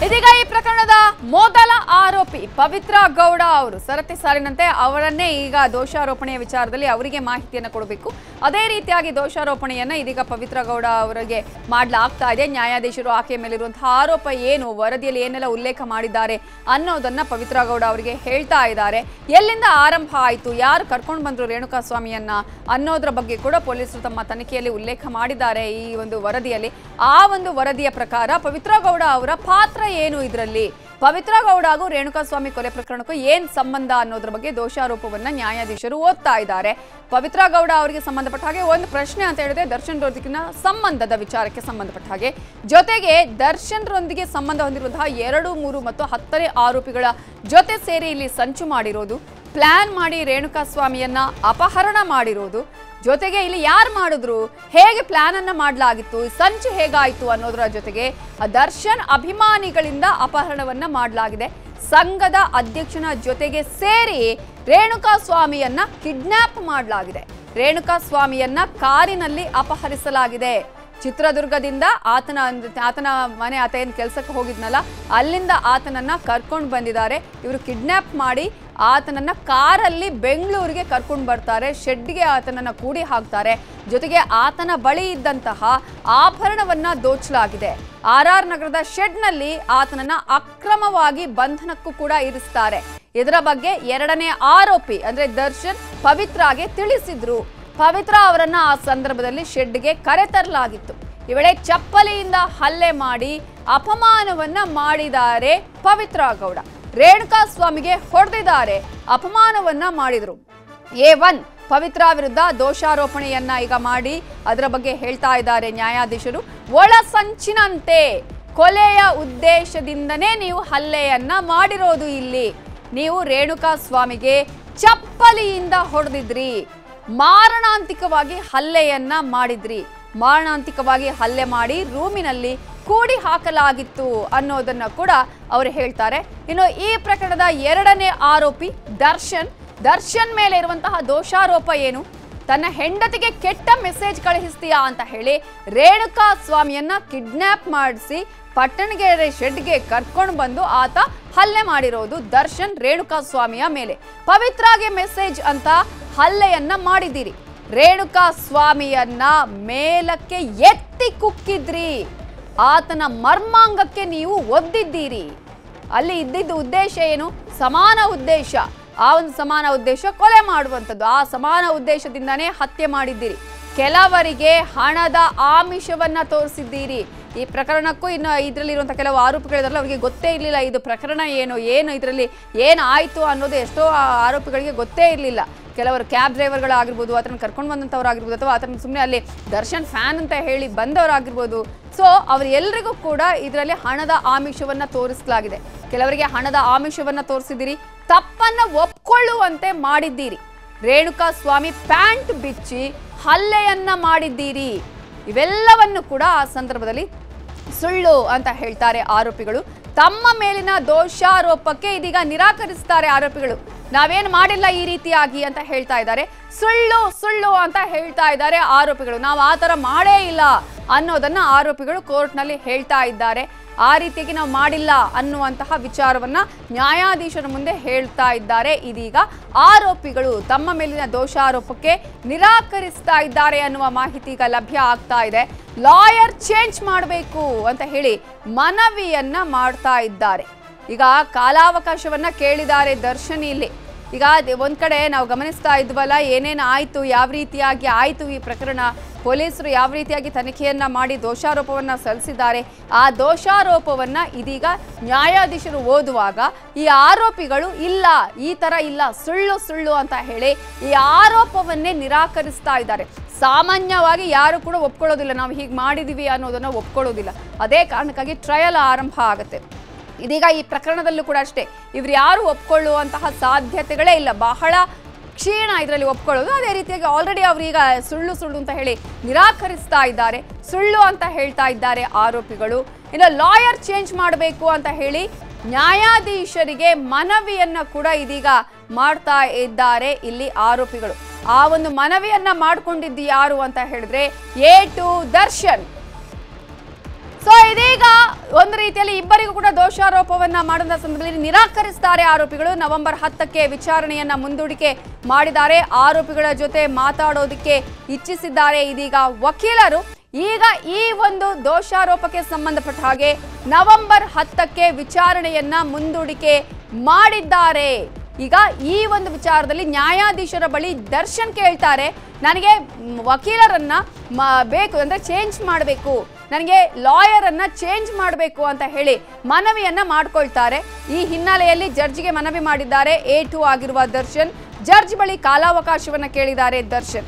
ಇದೀಗ ಈ ಪ್ರಕರಣದ ಮೊದಲ ಆರೋಪಿ ಪವಿತ್ರ ಗೌಡ ಅವರು ಸರತಿ ಸಾಲಿನಂತೆ ಅವರನ್ನೇ ಈಗ ದೋಷಾರೋಪಣೆಯ ವಿಚಾರದಲ್ಲಿ ಅವರಿಗೆ ಮಾಹಿತಿಯನ್ನು ಕೊಡಬೇಕು. ಅದೇ ರೀತಿಯಾಗಿ ದೋಷಾರೋಪಣೆಯನ್ನ ಇದೀಗ ಪವಿತ್ರ ಗೌಡ ಅವರಿಗೆ ಮಾಡಲಾಗ್ತಾ ಇದೆ. ನ್ಯಾಯಾಧೀಶರು ಆಕೆಯ ಮೇಲಿರುವಂತಹ ಆರೋಪ ಏನು, ವರದಿಯಲ್ಲಿ ಏನೆಲ್ಲ ಉಲ್ಲೇಖ ಮಾಡಿದ್ದಾರೆ ಅನ್ನೋದನ್ನ ಪವಿತ್ರ ಗೌಡ ಅವರಿಗೆ ಹೇಳ್ತಾ ಇದ್ದಾರೆ. ಎಲ್ಲಿಂದ ಆರಂಭ ಆಯಿತು, ಯಾರು ಕರ್ಕೊಂಡು ಬಂದ್ರು ರೇಣುಕಾ ಸ್ವಾಮಿಯನ್ನ ಅನ್ನೋದ್ರ ಬಗ್ಗೆ ಕೂಡ ಪೊಲೀಸರು ತಮ್ಮ ತನಿಖೆಯಲ್ಲಿ ಉಲ್ಲೇಖ ಮಾಡಿದ್ದಾರೆ. ಈ ಒಂದು ವರದಿಯಲ್ಲಿ ಆ ಒಂದು ವರದಿಯ ಪ್ರಕಾರ ಪವಿತ್ರ ಗೌಡ ಅವರ ಪಾತ್ರ ಏನು, ಇದರಲ್ಲಿ ಪವಿತ್ರ ಗೌಡ ಹಾಗೂ ರೇಣುಕಾ ಸ್ವಾಮಿ ಕೊಲೆ ಪ್ರಕರಣಕ್ಕೂ ಏನ್ ಸಂಬಂಧ ಅನ್ನೋದ್ರ ಬಗ್ಗೆ ದೋಷಾರೋಪವನ್ನ ನ್ಯಾಯಾಧೀಶರು ಓದ್ತಾ ಇದ್ದಾರೆ. ಪವಿತ್ರ ಗೌಡ ಅವರಿಗೆ ಸಂಬಂಧಪಟ್ಟ ಹಾಗೆ ಒಂದು ಪ್ರಶ್ನೆ ಅಂತ ಹೇಳಿದ್ರೆ ದರ್ಶನ್ ರೊಂದಿಗಿನ ಸಂಬಂಧದ ವಿಚಾರಕ್ಕೆ ಸಂಬಂಧಪಟ್ಟ ಹಾಗೆ, ಜೊತೆಗೆ ದರ್ಶನ್ ರೊಂದಿಗೆ ಸಂಬಂಧ ಹೊಂದಿರುವಂತಹ 2, 3 ಮತ್ತು 10ನೇ ಆರೋಪಿಗಳ ಜೊತೆ ಸೇರಿ ಇಲ್ಲಿ ಸಂಚು ಮಾಡಿರೋದು, ಪ್ಲಾನ್ ಮಾಡಿ ರೇಣುಕಾ ಸ್ವಾಮಿಯನ್ನ ಅಪಹರಣ ಮಾಡಿರೋದು, ಜೊತೆಗೆ ಇಲ್ಲಿ ಯಾರು ಮಾಡಿದ್ರು, ಹೇಗೆ ಪ್ಲಾನ್ ಅನ್ನ ಮಾಡಲಾಗಿತ್ತು, ಸಂಚು ಹೇಗಾಯಿತು ಅನ್ನೋದರ ಜೊತೆಗೆ ದರ್ಶನ್ ಅಭಿಮಾನಿಗಳಿಂದ ಅಪಹರಣವನ್ನ ಮಾಡಲಾಗಿದೆ. ಸಂಘದ ಅಧ್ಯಕ್ಷನ ಜೊತೆಗೆ ಸೇರಿ ರೇಣುಕಾ ಸ್ವಾಮಿಯನ್ನ ಕಿಡ್ನಾಪ್ ಮಾಡಲಾಗಿದೆ. ರೇಣುಕಾ ಸ್ವಾಮಿಯನ್ನ ಕಾರಿನಲ್ಲಿ ಅಪಹರಿಸಲಾಗಿದೆ. ಚಿತ್ರದುರ್ಗದಿಂದ ಆತನ ಮನೆ, ಆತ ಏನು ಕೆಲಸಕ್ಕೆ ಹೋಗಿದ್ನಲ್ಲ ಅಲ್ಲಿಂದ ಆತನನ್ನ ಕರ್ಕೊಂಡು ಬಂದಿದ್ದಾರೆ. ಇವರು ಕಿಡ್ನಾಪ್ ಮಾಡಿ ಆತನನ್ನ ಕಾರಲ್ಲಿ ಬೆಂಗಳೂರಿಗೆ ಕರ್ಕೊಂಡು ಬರ್ತಾರೆ. ಶೆಡ್ಗೆ ಆತನನ್ನ ಕೂಡಿ ಹಾಕ್ತಾರೆ. ಜೊತೆಗೆ ಆತನ ಬಳಿ ಇದ್ದಂತಹ ಆಭರಣವನ್ನ ದೋಚಲಾಗಿದೆ. RR ನಗರದ ಶೆಡ್ನಲ್ಲಿ ಆತನನ್ನ ಅಕ್ರಮವಾಗಿ ಬಂಧನಕ್ಕೂ ಕೂಡ ಇರಿಸ್ತಾರೆ. ಇದರ ಬಗ್ಗೆ 2ನೇ ಆರೋಪಿ ಅಂದ್ರೆ ದರ್ಶನ್ ಪವಿತ್ರಾಗೆ ತಿಳಿಸಿದ್ರು. ಪವಿತ್ರ ಅವರನ್ನ ಆ ಸಂದರ್ಭದಲ್ಲಿ ಶೆಡ್ಗೆ ಕರೆತರಲಾಗಿತ್ತು. ಈ ವೇಳೆ ಚಪ್ಪಲಿಯಿಂದ ಹಲ್ಲೆ ಮಾಡಿ ಅಪಮಾನವನ್ನ ಮಾಡಿದ್ದಾರೆ ಪವಿತ್ರ ಗೌಡ. ರೇಣುಕಾ ಸ್ವಾಮಿಗೆ ಹೊಡೆದಿದ್ದಾರೆ, ಅಪಮಾನವನ್ನ ಮಾಡಿದ್ರು. A1 ಪವಿತ್ರ ವಿರುದ್ಧ ದೋಷಾರೋಪಣೆಯನ್ನ ಈಗ ಮಾಡಿ ಅದರ ಬಗ್ಗೆ ಹೇಳ್ತಾ ಇದ್ದಾರೆ ನ್ಯಾಯಾಧೀಶರು. ಒಳ ಸಂಚಿನಂತೆ ಕೊಲೆಯ ಉದ್ದೇಶದಿಂದನೇ ನೀವು ಹಲ್ಲೆಯನ್ನ ಮಾಡಿರೋದು. ಇಲ್ಲಿ ನೀವು ರೇಣುಕಾ ಸ್ವಾಮಿಗೆ ಚಪ್ಪಲಿಯಿಂದ ಹೊಡೆದಿದ್ರಿ, ಮಾರಣಾಂತಿಕವಾಗಿ ಹಲ್ಲೆಯನ್ನ ಮಾಡಿದ್ರಿ. ಮಾರಣಾಂತಿಕವಾಗಿ ಹಲ್ಲೆ ಮಾಡಿ ರೂಮಿನಲ್ಲಿ ಕೂಡಿ ಹಾಕಲಾಗಿತ್ತು ಅನ್ನೋದನ್ನ ಕೂಡ ಅವರು ಹೇಳ್ತಾರೆ. ಇನ್ನು ಈ ಪ್ರಕರಣದ 2ನೇ ಆರೋಪಿ ದರ್ಶನ್ ಮೇಲೆ ಇರುವಂತಹ ದೋಷಾರೋಪ ಏನು, ತನ್ನ ಹೆಂಡತಿಗೆ ಕೆಟ್ಟ ಮೆಸೇಜ್ ಕಳುಹಿಸ್ತೀಯಾ ಅಂತ ಹೇಳಿ ರೇಣುಕಾ ಸ್ವಾಮಿಯನ್ನ ಕಿಡ್ನಾಪ್ ಮಾಡಿಸಿ ಪಟ್ಟಣಗೆರೆ ಶೆಡ್ಗೆ ಕರ್ಕೊಂಡು ಬಂದು ಆತ ಹಲ್ಲೆ ಮಾಡಿರೋದು ದರ್ಶನ್ ರೇಣುಕಾ ಸ್ವಾಮಿಯ ಮೇಲೆ. ಪವಿತ್ರಾಗೆ ಮೆಸೇಜ್ ಅಂತ ಹಲ್ಲೆಯನ್ನ ಮಾಡಿದ್ದೀರಿ. ರೇಣುಕಾ ಸ್ವಾಮಿಯನ್ನ ಮೇಲಕ್ಕೆ ಎತ್ತಿ ಕುಕ್ಕಿದ್ರಿ. ಆತನ ಮರ್ಮಾಂಗಕ್ಕೆ ನೀವು ಒದ್ದಿದ್ದೀರಿ. ಅಲ್ಲಿ ಇದ್ದಿದ್ದ ಉದ್ದೇಶ ಏನು, ಸಮಾನ ಉದ್ದೇಶ. ಆ ಒಂದು ಸಮಾನ ಉದ್ದೇಶ ಕೊಲೆ ಮಾಡುವಂಥದ್ದು. ಆ ಸಮಾನ ಉದ್ದೇಶದಿಂದಾನೇ ಹತ್ಯೆ ಮಾಡಿದ್ದೀರಿ. ಕೆಲವರಿಗೆ ಹಣದ ಆಮಿಷವನ್ನ ತೋರಿಸಿದ್ದೀರಿ. ಈ ಪ್ರಕರಣಕ್ಕೂ ಇನ್ನು ಇದರಲ್ಲಿರುವಂಥ ಕೆಲವು ಆರೋಪಿಗಳಿದಾರಲ್ಲ ಅವರಿಗೆ ಗೊತ್ತೇ ಇರಲಿಲ್ಲ ಇದು ಪ್ರಕರಣ ಏನು ಇದರಲ್ಲಿ ಏನಾಯಿತು ಅನ್ನೋದು ಎಷ್ಟೋ ಆರೋಪಿಗಳಿಗೆ ಗೊತ್ತೇ ಇರಲಿಲ್ಲ. ಕೆಲವರು ಕ್ಯಾಬ್ ಡ್ರೈವರ್ಗಳಾಗಿರ್ಬೋದು, ಆತನ ಕರ್ಕೊಂಡು ಬಂದಂಥವ್ರಾಗಿರ್ಬೋದು, ಅಥವಾ ಆತನ ಸುಮ್ಮನೆ ಅಲ್ಲಿ ದರ್ಶನ್ ಫ್ಯಾನ್ ಅಂತ ಹೇಳಿ ಬಂದವರಾಗಿರ್ಬೋದು. ಸೊ ಅವರೆಲ್ಲರಿಗೂ ಕೂಡ ಇದರಲ್ಲಿ ಹಣದ ಆಮಿಷವನ್ನ ತೋರಿಸಲಾಗಿದೆ. ಕೆಲವರಿಗೆ ಹಣದ ಆಮಿಷವನ್ನ ತೋರಿಸಿದ್ದೀರಿ, ತಪ್ಪನ್ನ ಒಪ್ಕೊಳ್ಳುವಂತೆ ಮಾಡಿದ್ದೀರಿ. ರೇಣುಕಾ ಸ್ವಾಮಿ ಪ್ಯಾಂಟ್ ಬಿಚ್ಚಿ ಹಲ್ಲೆಯನ್ನ ಮಾಡಿದ್ದೀರಿ. ಇವೆಲ್ಲವನ್ನು ಕೂಡ ಆ ಸಂದರ್ಭದಲ್ಲಿ ಸುಳ್ಳು ಅಂತ ಹೇಳ್ತಾರೆ ಆರೋಪಿಗಳು. ತಮ್ಮ ಮೇಲಿನ ದೋಷಾರೋಪಕ್ಕೆ ಇದೀಗ ನಿರಾಕರಿಸ್ತಾರೆ ಆರೋಪಿಗಳು. ನಾವೇನು ಮಾಡಿಲ್ಲ ಈ ರೀತಿಯಾಗಿ ಅಂತ ಹೇಳ್ತಾ ಇದ್ದಾರೆ. ಸುಳ್ಳು ಅಂತ ಹೇಳ್ತಾ ಇದ್ದಾರೆ ಆರೋಪಿಗಳು. ನಾವು ಆ ಥರ ಮಾಡೇ ಇಲ್ಲ ಅನ್ನೋದನ್ನ ಆರೋಪಿಗಳು ಕೋರ್ಟ್ನಲ್ಲಿ ಹೇಳ್ತಾ ಇದ್ದಾರೆ. ಆ ರೀತಿಯಾಗಿ ನಾವು ಮಾಡಿಲ್ಲ ಅನ್ನುವಂತಹ ವಿಚಾರವನ್ನ ನ್ಯಾಯಾಧೀಶರ ಮುಂದೆ ಹೇಳ್ತಾ ಇದ್ದಾರೆ. ಇದೀಗ ಆರೋಪಿಗಳು ತಮ್ಮ ಮೇಲಿನ ದೋಷಾರೋಪಕ್ಕೆ ನಿರಾಕರಿಸ್ತಾ ಇದ್ದಾರೆ ಅನ್ನುವ ಮಾಹಿತಿ ಈಗ ಲಭ್ಯ ಆಗ್ತಾ ಇದೆ. ಲಾಯರ್ ಚೇಂಜ್ ಮಾಡಬೇಕು ಅಂತ ಹೇಳಿ ಮನವಿಯನ್ನ ಮಾಡ್ತಾ ಇದ್ದಾರೆ. ಈಗ ಕಾಲಾವಕಾಶವನ್ನ ಕೇಳಿದ್ದಾರೆ ದರ್ಶನ್ ಇಲ್ಲಿ. ಈಗ ಒಂದ್ ಕಡೆ ನಾವು ಗಮನಿಸ್ತಾ ಇದ್ವಲ್ಲ ಏನೇನು ಆಯ್ತು, ಯಾವ ರೀತಿಯಾಗಿ ಆಯ್ತು ಈ ಪ್ರಕರಣ, ಪೊಲೀಸರು ಯಾವ ರೀತಿಯಾಗಿ ತನಿಖೆಯನ್ನ ಮಾಡಿ ದೋಷಾರೋಪವನ್ನ ಸಲ್ಲಿಸಿದ್ದಾರೆ. ಆ ದೋಷಾರೋಪವನ್ನ ಇದೀಗ ನ್ಯಾಯಾಧೀಶರು ಓದುವಾಗ ಈ ಆರೋಪಿಗಳು ಇಲ್ಲ, ಈ ತರ ಇಲ್ಲ, ಸುಳ್ಳು ಅಂತ ಹೇಳಿ ಈ ಆರೋಪವನ್ನೇ ನಿರಾಕರಿಸ್ತಾ ಇದ್ದಾರೆ. ಸಾಮಾನ್ಯವಾಗಿ ಯಾರು ಕೂಡ ಒಪ್ಕೊಳ್ಳೋದಿಲ್ಲ, ನಾವು ಹೀಗೆ ಮಾಡಿದೀವಿ ಅನ್ನೋದನ್ನ ಒಪ್ಕೊಳ್ಳೋದಿಲ್ಲ. ಅದೇ ಕಾರಣಕ್ಕಾಗಿ ಟ್ರಯಲ್ ಆರಂಭ ಆಗುತ್ತೆ. ಇದೀಗ ಈ ಪ್ರಕರಣದಲ್ಲೂ ಕೂಡ ಅಷ್ಟೇ, ಇವ್ರು ಯಾರು ಒಪ್ಕೊಳ್ಳುವಂತಹ ಸಾಧ್ಯತೆಗಳೇ ಇಲ್ಲ. ಬಹಳ ಕ್ಷೀಣ ಇದರಲ್ಲಿ ಒಪ್ಕೊಳ್ಳೋದು. ಅದೇ ರೀತಿಯಾಗಿ ಆಲ್ರೆಡಿ ಅವರೀಗ ಸುಳ್ಳು ಅಂತ ಹೇಳಿ ನಿರಾಕರಿಸ್ತಾ ಇದ್ದಾರೆ. ಸುಳ್ಳು ಅಂತ ಹೇಳ್ತಾ ಇದ್ದಾರೆ ಆರೋಪಿಗಳು. ಇನ್ನು ಲಾಯರ್ ಚೇಂಜ್ ಮಾಡಬೇಕು ಅಂತ ಹೇಳಿ ನ್ಯಾಯಾಧೀಶರಿಗೆ ಮನವಿಯನ್ನ ಕೂಡ ಇದೀಗ ಮಾಡ್ತಾ ಇದ್ದಾರೆ ಇಲ್ಲಿ ಆರೋಪಿಗಳು. ಆ ಒಂದು ಮನವಿಯನ್ನ ಮಾಡಿಕೊಂಡಿದ್ದು ಯಾರು ಅಂತ ಹೇಳಿದ್ರೆ A2 ದರ್ಶನ್. ಸೊ ಇದೀಗ ಒಂದು ರೀತಿಯಲ್ಲಿ ಇಬ್ಬರಿಗೂ ಕೂಡ ದೋಷಾರೋಪವನ್ನ ಮಾಡಿದ ಸಂದರ್ಭದಲ್ಲಿ ನಿರಾಕರಿಸಿದ್ದಾರೆ ಆರೋಪಿಗಳು. ನವೆಂಬರ್ 10ಕ್ಕೆ ವಿಚಾರಣೆಯನ್ನ ಮುಂದೂಡಿಕೆ ಮಾಡಿದ್ದಾರೆ. ಆರೋಪಿಗಳ ಜೊತೆ ಮಾತಾಡೋದಕ್ಕೆ ಇಚ್ಛಿಸಿದ್ದಾರೆ ಇದೀಗ ವಕೀಲರು. ಈಗ ಈ ಒಂದು ದೋಷಾರೋಪಕ್ಕೆ ಸಂಬಂಧಪಟ್ಟ ಹಾಗೆ ನವೆಂಬರ್ 10ಕ್ಕೆ ವಿಚಾರಣೆಯನ್ನ ಮುಂದೂಡಿಕೆ ಮಾಡಿದ್ದಾರೆ. ಈಗ ಈ ಒಂದು ವಿಚಾರದಲ್ಲಿ ನ್ಯಾಯಾಧೀಶರ ಬಳಿ ದರ್ಶನ್ ಕೇಳ್ತಾರೆ, ನನಗೆ ವಕೀಲರನ್ನ ಬೇಕು ಅಂದ್ರೆ ಚೇಂಜ್ ಮಾಡಬೇಕು, ನನಗೆ ಲಾಯರ್ ಅನ್ನ ಚೇಂಜ್ ಮಾಡಬೇಕು ಅಂತ ಹೇಳಿ ಮನವಿಯನ್ನ ಮಾಡ್ಕೊಳ್ತಾರೆ. ಈ ಹಿನ್ನೆಲೆಯಲ್ಲಿ ಜಡ್ಜ್ಗೆ ಮನವಿ ಮಾಡಿದ್ದಾರೆ A2 ಆಗಿರುವ ದರ್ಶನ್. ಜಡ್ಜ್ ಬಳಿ ಕಾಲಾವಕಾಶವನ್ನ ಕೇಳಿದ್ದಾರೆ ದರ್ಶನ್.